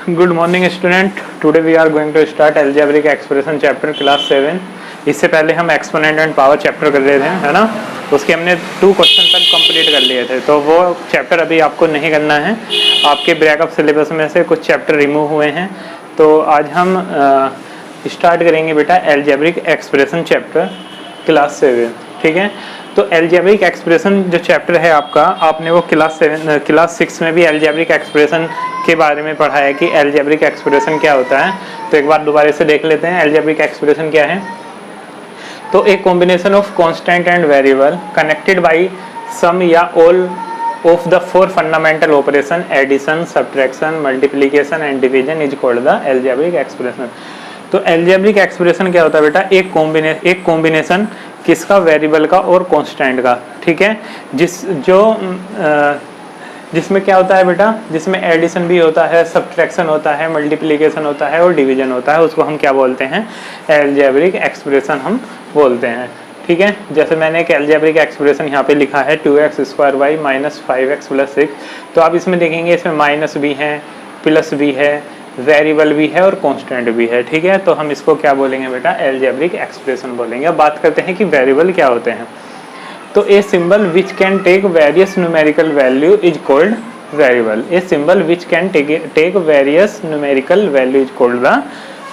Good morning student. Today we are going to start algebraic expression chapter class 7। इससे पहले हम exponent and power chapter कर रहे थे, है ना। उसके हमने 2 क्वेश्चन तक कंप्लीट कर लिए थे, तो वो चैप्टर अभी आपको नहीं करना है। आपके ब्रेकअप सिलेबस में से कुछ चैप्टर रिमूव हुए हैं, तो आज हम स्टार्ट करेंगे बेटा अलजेब्रिक एक्सप्रेशन चैप्टर क्लास 7। ठीक है, तो अलजेब्रिक एक्सप्रेशन जो चैप्टर है आपका, आपने वो क्लास 6 में भी अलजेब्रिक एक्सप्रेशन के बारे में पढ़ा है कि अलजेब्रिक एक्सप्रेशन क्या होता है। तो एक बार दोबारा से देख लेते हैं अलजेब्रिक एक्सप्रेशन क्या है। तो एक combination of constant and variable connected by some या all of the 4 fundamental operation addition, subtraction, multiplication and division is called the algebraic expression. तो अलजेब्रिक एक्सप्रेशन क्या होता है बेटा, एक कॉम्बिनेशन किसका, वेरिएबल का और कांस्टेंट का। ठीक है, जिसमें क्या होता है बेटा, जिसमें एडिशन भी होता है, सब्ट्रैक्शन होता है, मल्टीप्लिकेशन होता है और डिवीजन होता है, उसको हम क्या बोलते हैं, अलजेब्रिक एक्सप्रेशन हम बोलते हैं। ठीक है, जैसे मैंने एक अलजेब्रिक एक्सप्रेशन यहाँ पे लिखा है 2x² माइनस 5x प्लस 6। तो आप इसमें देखेंगे इसमें माइनस भी है, प्लस भी है, वेरिएबल भी है और कांस्टेंट भी है। ठीक है, तो हम इसको क्या बोलेंगे बेटा, अलजेब्रिक एक्सप्रेशन बोलेंगे। अब बात करते हैं कि वेरिएबल क्या होते हैं। तो a symbol which can take various numerical value is called variable. A symbol which can take various numerical value is called the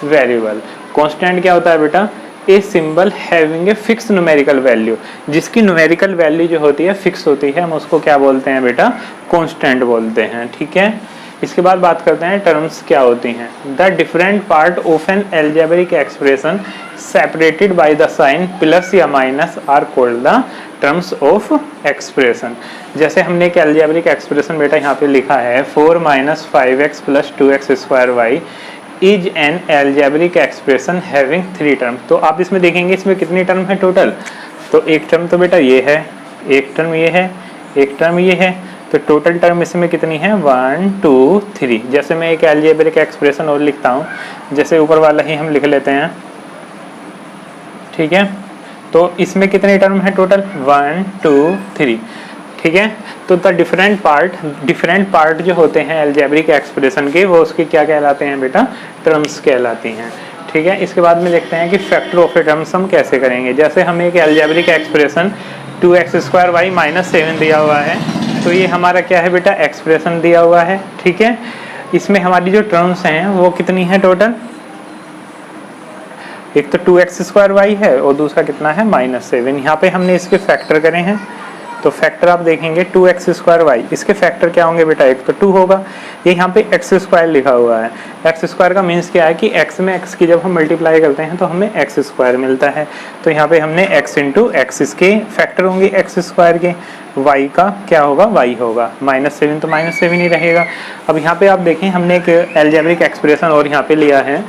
variable. Constant क्या होता है बेटा, a symbol having a fix numerical value, जिसकी numerical value जो होती है fix होती है, हम उसको क्या बोलते हैं बेटा, कांस्टेंट बोलते हैं। ठीक है, इसके बाद बात करते हैं टर्म्स क्या होती हैं। The different part of an algebraic expression separated by the sign plus या minus are called the terms of expression. जैसे हमने एक अलजेब्रिक एक्सप्रेशन बेटा यहाँ पे लिखा है 4 minus 5x plus 2x² is an algebraic expression having 3 term. तो आप इसमें देखेंगे इसमें कितनी टर्म है टोटल। तो एक टर्म तो बेटा ये है, एक टर्म ये है, एक टर्म ये है, तो टोटल टर्म इसमें कितनी है, 1 2 3। जैसे मैं एक अलजेब्रिक एक्सप्रेशन और लिखता हूँ, जैसे ऊपर वाला ही हम लिख लेते हैं। ठीक है, तो इसमें कितने टर्म है टोटल, 1 2 3। ठीक है, तो द डिफरेंट पार्ट जो होते हैं अलजेब्रिक एक्सप्रेशन के, वो उसके क्या कहलाते हैं बेटा, टर्म्स कहलाती हैं। ठीक है, इसके बाद में देखते हैं कि फैक्टर ऑफ ए टर्म्स हम कैसे करेंगे। जैसे हमें एक अलजेब्रिक एक्सप्रेशन 2x² माइनस 7 दिया हुआ है, तो ये हमारा क्या है बेटा, एक्सप्रेशन दिया हुआ है। ठीक है, इसमें हमारी जो टर्म्स हैं वो कितनी है टोटल, एक तो 2x² है और दूसरा कितना है, -7। यहाँ पे हमने इसके फैक्टर करे हैं, तो फैक्टर आप देखेंगे 2x², इसके फैक्टर क्या होंगे बेटा, एक तो 2 होगा, ये यहाँ पे x² लिखा हुआ है। x² का मीन्स क्या है कि x में x की जब हम मल्टीप्लाई करते हैं तो हमें x² मिलता है। तो यहाँ पे हमने x इंटू x, इसके फैक्टर होंगे x² के, y का क्या होगा, y होगा, -7 तो -7 ही रहेगा। अब यहाँ पे आप देखें हमने एक अलजेब्रिक एक्सप्रेशन और यहाँ पे लिया है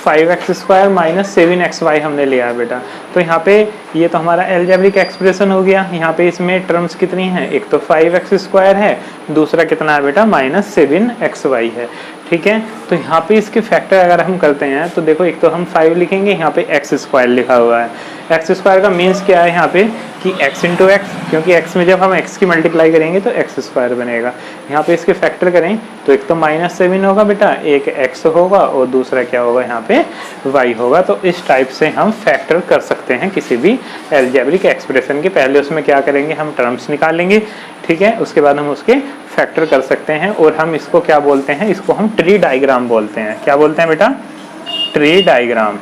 5x² माइनस 7xy हमने लिया है बेटा। तो यहाँ पे ये तो हमारा अलजेब्रिक एक्सप्रेशन हो गया। यहाँ पे इसमें टर्म्स कितनी हैं, एक तो 5x² है, दूसरा कितना है बेटा, -7xy है। ठीक है, तो यहाँ पे इसके फैक्टर अगर हम करते हैं तो देखो, एक तो हम 5 लिखेंगे, यहाँ पे x² लिखा हुआ है। x² का मीन्स क्या है यहाँ पे कि x इंटू एक्स, क्योंकि x में जब हम x की मल्टीप्लाई करेंगे तो x² बनेगा। यहाँ पे इसके फैक्टर करें तो एक तो -7 होगा बेटा, एक x होगा और दूसरा क्या होगा, यहाँ पे y होगा। तो इस टाइप से हम फैक्टर कर सकते हैं किसी भी अलजेब्रिक एक्सप्रेशन के। पहले उसमें क्या करेंगे, हम टर्म्स निकालेंगे। ठीक है, उसके बाद हम उसके फैक्टर कर सकते हैं, और हम इसको क्या बोलते हैं, इसको हम ट्री डायग्राम बोलते हैं। क्या बोलते हैं बेटा, ट्री डायग्राम।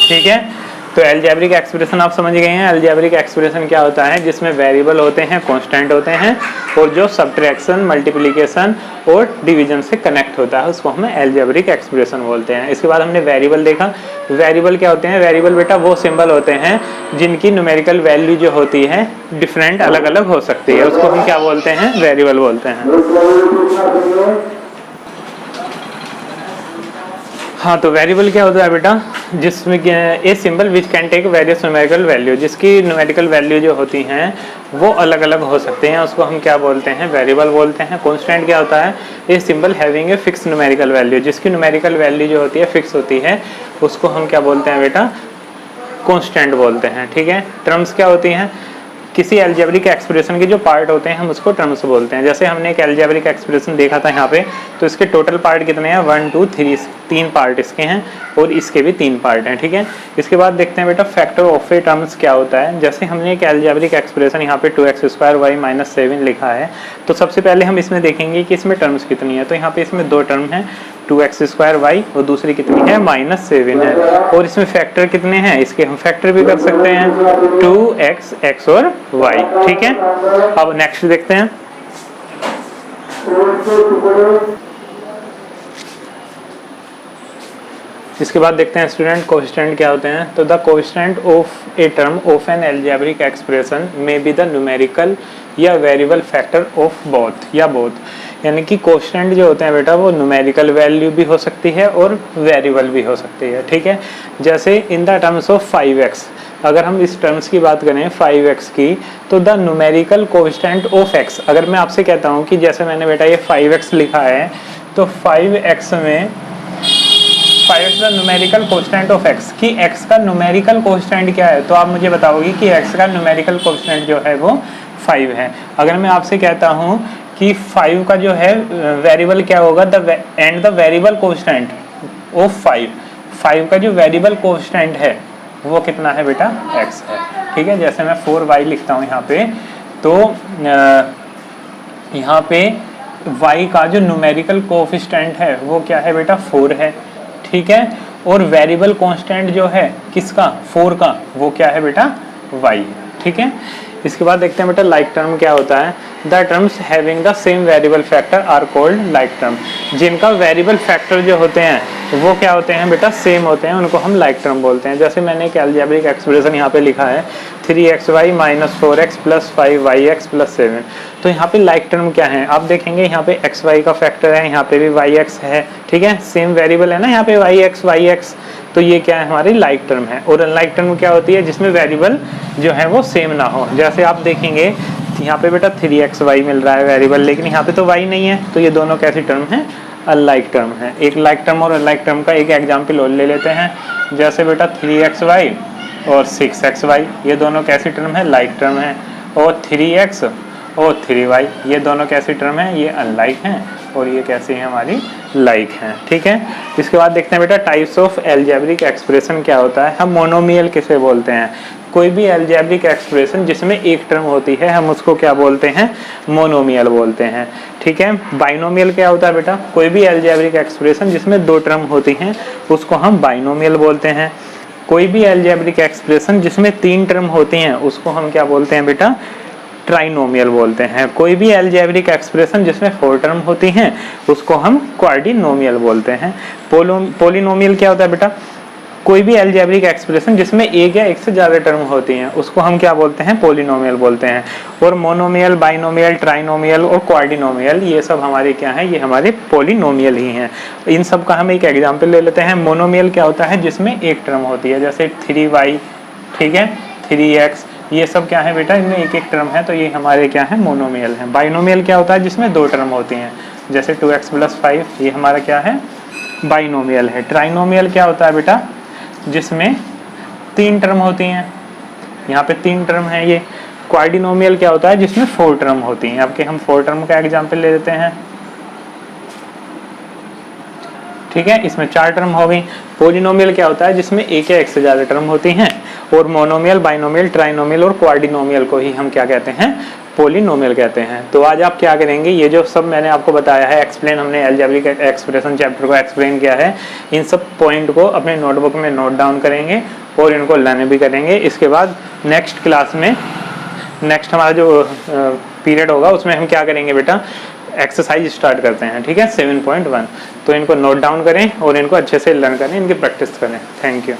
ठीक है, तो अलजेब्रिक एक्सप्रेशन आप समझ गए हैं। अलजेब्रिक एक्सप्रेशन क्या होता है, जिसमें वेरिएबल होते हैं, कांस्टेंट होते हैं, और जो सब्ट्रैक्शन, मल्टीप्लिकेशन और डिवीजन से कनेक्ट होता है, उसको हम अलजेब्रिक एक्सप्रेशन बोलते हैं। इसके बाद हमने वेरिएबल देखा। वेरिएबल क्या होते हैं, वेरिएबल बेटा वो सिंबल होते हैं जिनकी न्यूमेरिकल वैल्यू जो होती है डिफरेंट, अलग अलग हो सकती है, उसको हम क्या बोलते हैं, वेरिएबल बोलते हैं। हाँ, तो वेरिएबल क्या होता है बेटा, जिसमें a symbol which can take various numerical value, जिसकी न्यूमेरिकल वैल्यू जो होती हैं वो अलग अलग हो सकते हैं, उसको हम क्या बोलते हैं, वेरिएबल बोलते हैं। कांस्टेंट क्या होता है, ए symbol having a fix numerical value, जिसकी न्यूमेरिकल वैल्यू जो होती है फिक्स होती है, उसको हम क्या बोलते हैं बेटा, कांस्टेंट बोलते हैं। ठीक है, टर्म्स क्या होती हैं, किसी अलजेब्रिक एक्सप्रेशन के जो पार्ट होते हैं हम उसको टर्म्स बोलते हैं। जैसे हमने एक अलजेब्रिक एक्सप्रेशन देखा था यहाँ पे, तो इसके टोटल पार्ट कितने हैं, 1 2 3, 3 पार्ट इसके हैं और इसके भी 3 पार्ट हैं, ठीक है। इसके बाद देखते हैं बेटा फैक्टर ऑफ ए टर्म्स क्या होता है। जैसे हमने एक अलजेब्रिक एक्सप्रेशन यहाँ पे 2x² y - 7 लिखा है, तो सबसे पहले हम इसमें देखेंगे कि इसमें टर्म्स कितनी है। तो यहाँ पे इसमें 2 टर्म है, 2x² y और दूसरी कितनी है, -7 है। और इसमें फैक्टर कितने हैं, इसके हम फैक्टर भी कर सकते हैं, 2x, x और y, ठीक है। अब नेक्स्ट देखते हैं। इसके बाद देखते हैं स्टूडेंट कोएफिशिएंट क्या होते हैं। तो the coefficient of a term of an algebraic expression may be the numerical या वेरिएबल फैक्टर ऑफ बोथ या बोथ, यानी कि कोएफिशिएंट जो होते हैं बेटा वो न्यूमेरिकल वैल्यू भी हो सकती है और वेरिएबल भी हो सकती है, ठीक है। जैसे in the terms of 5x, अगर हम इस टर्म्स की बात करें 5x की, तो the numerical coefficient of x, अगर मैं आपसे कहता हूँ कि जैसे मैंने बेटा ये 5x लिखा है, तो 5x में 5x the numerical coefficient of x, कि x का न्यूमेरिकल कोएफिशिएंट क्या है, तो आप मुझे बताओगे कि x का न्यूमेरिकल कोएफिशिएंट जो है वो 5 है। अगर मैं आपसे कहता हूँ कि 5 का जो है वेरिएबल क्या होगा, द वेरिएबल कोएफिशिएंट ऑफ 5 का जो वेरिएबल कोएफिशिएंट है वो कितना है बेटा, x है, ठीक है। जैसे मैं 4y लिखता हूँ यहाँ पे, तो यहाँ पे y का जो न्यूमेरिकल कोएफिशिएंट है वो क्या है बेटा, 4 है, ठीक है। और वेरिएबल कांस्टेंट जो है किसका, 4 का, वो क्या है बेटा, y, ठीक है। इसके बाद देखते हैं बेटा लाइक टर्म क्या होता है। The terms having the same variable factor are called like term, जिनका वेरिएबल फैक्टर जो होते हैं वो क्या होते हैं बेटा, सेम होते हैं, उनको हम लाइक टर्म बोलते हैं। जैसे मैंने एक अलजेब्रिक एक्सप्रेशन यहाँ पे लिखा है 3xy - 4x + 5yx + 7, तो यहाँ पे लाइक टर्म क्या है, आप देखेंगे यहाँ पे xy का फैक्टर है, यहाँ पे भी yx है, ठीक है, सेम वेरिएबल है ना यहाँ पे yx, तो ये क्या है, हमारी लाइक टर्म है। और अनलाइक टर्म क्या होती है, जिसमें वेरिएबल जो है वो सेम ना हो। जैसे आप देखेंगे यहाँ पे बेटा 3xy मिल रहा है वेरिएबल, लेकिन यहाँ पे तो y नहीं है, तो ये दोनों कैसी टर्म है, अनलाइक टर्म है। एक लाइक टर्म और अनलाइक टर्म का एक एग्जाम्पल और ले लेते हैं। जैसे बेटा 3xy और 6xy, ये दोनों कैसी टर्म है, लाइक टर्म है। और 3x और 3y, ये दोनों कैसी टर्म है, ये अनलाइक हैं और ये कैसी है, हमारी लाइक हैं, ठीक है। इसके बाद देखते हैं बेटा टाइप्स ऑफ अलजेब्रिक एक्सप्रेशन क्या होता है। हम मोनोमियल किसे बोलते हैं, कोई भी अलजेब्रिक एक्सप्रेशन जिसमें एक टर्म होती है हम उसको क्या बोलते हैं, मोनोमियल बोलते हैं, ठीक है। बाइनोमियल क्या होता है बेटा, कोई भी अलजेब्रिक एक्सप्रेशन जिसमें 2 टर्म होती हैं उसको हम बाइनोमियल बोलते हैं। कोई भी अलजेब्रिक एक्सप्रेशन जिसमें 3 टर्म होती हैं उसको हम क्या बोलते हैं बेटा, ट्राइनोमियल बोलते हैं। कोई भी अलजेब्रिक एक्सप्रेशन जिसमें 4 टर्म होती हैं उसको हम क्वाड्रिनोमियल बोलते हैं। पोलिनोमियल क्या होता है बेटा, कोई भी अलजेब्रिक एक्सप्रेशन जिसमें एक या एक से ज़्यादा टर्म होती हैं उसको हम क्या बोलते हैं, पोलिनोमियल बोलते हैं। और मोनोमियल, बाइनोमियल, ट्राइनोमियल और क्वाड्रिनोमियल, ये सब हमारे क्या हैं, ये हमारे पोलिनोमियल ही हैं। इन सब का हम एक एग्जाम्पल ले लेते हैं। मोनोमियल क्या होता है, जिसमें एक टर्म होती है, जैसे 3y, ठीक है, 3x, ये सब क्या है बेटा, इनमें एक एक टर्म है, तो ये हमारे क्या है, मोनोमियल है। बाइनोमियल क्या होता है, जिसमें 2 टर्म होती हैं, जैसे 2x + 5, ये हमारा क्या है, बाइनोमियल है। ट्राइनोमियल क्या होता है बेटा, जिसमें 3 टर्म होती हैं, यहाँ पे 3 टर्म है ये। क्वाड्रिनोमियल क्या होता है, जिसमें 4 टर्म होती हैं। अब के हम 4 टर्म का एग्जाम्पल ले लेते हैं, ठीक है, इसमें 4 टर्म हो गई। पोलिनोमियल क्या होता है, जिसमें एक या एक से ज़्यादा टर्म होती हैं। और मोनोमियल, बाइनोमियल, ट्राइनोमियल और क्वाड्रिनोमियल को ही हम क्या कहते हैं, पोलिनोमियल कहते हैं। तो आज आप क्या करेंगे, ये जो सब मैंने आपको बताया है, एक्सप्लेन, हमने अलजेब्रिक एक्सप्रेशन चैप्टर को एक्सप्लेन किया है, इन सब पॉइंट को अपने नोटबुक में नोट डाउन करेंगे और इनको लर्न भी करेंगे। इसके बाद नेक्स्ट क्लास में, नेक्स्ट हमारा जो पीरियड होगा उसमें हम क्या करेंगे बेटा, एक्सरसाइज स्टार्ट करते हैं, ठीक है, 7.1। तो इनको नोट डाउन करें और इनको अच्छे से लर्न करें, इनकी प्रैक्टिस करें। Thank you.